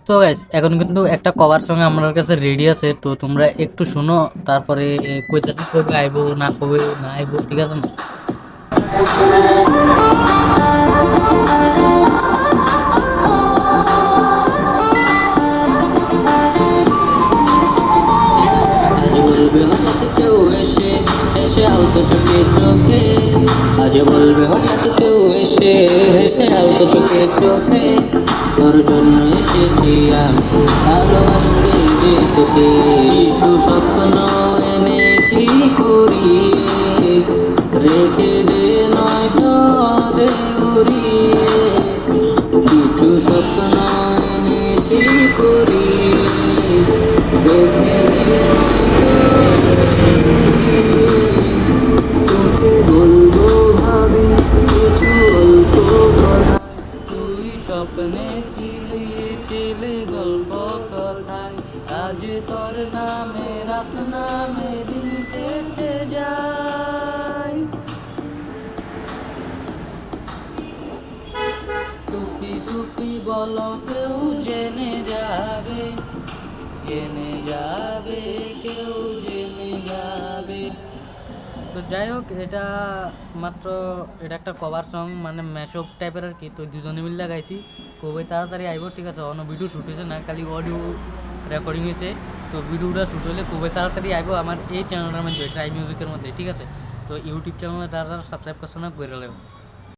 তো গাইস এখন কিন্তু একটা কভার সঙ্গে আমার কাছে রেডি আছে, তো তোমরা একটু শুনো, তারপরে কইতাছি কবে আইবো না কবে না আইবো, ঠিক আছে না? আজ বলবে হঠাৎ কেউ এসে হেসে আলতো চোখে চোখে, আজ বলবে হঠাৎ কেউ এসে হেসে আলতো চোখে চোখে, তোর জন্য এসেছি আমি ভালোবাসতে যে তোকে, কিছু স্বপ্ন এনেছি কুড়িয়ে, রেখে দে নয়তো দে উড়িয়ে, কিছু স্বপ্ন এনেছি কুড়িয়ে, রেখে দে নয়তো দে উড়িয়ে, তোকে বলবো ভাবি কিছু অল্প কথা, তুই স্বপ্নে ছিলি ছিলে গল্প কথায়, আজ তোর নামে রাত নামে দিন কেটে যায়, চুপি চুপি বলো কেউ জেনে যাবে, জেনে যাবে, কেউ জেনে যাবে। তো যাই হোক, এটা মাত্র এটা একটা কভার সং, মানে ম্যাশঅপ টাইপের আর কি। তো দুজনে মিলে গাইছি, খুবই তাড়াতাড়ি আইব, ঠিক আছে? অন্য ভিডিও শ্যুট হয়েছে না, খালি অডিও রেকর্ডিং হয়েছে। তো ভিডিওটা শ্যুট হলে খুবই তাড়াতাড়ি আইব আমার এই চ্যানেলটার মধ্যে, ট্রাই মিউজিকের মধ্যে, ঠিক আছে? তো ইউটিউব চ্যানেলে যারা সাবস্ক্রাইব করছে না করে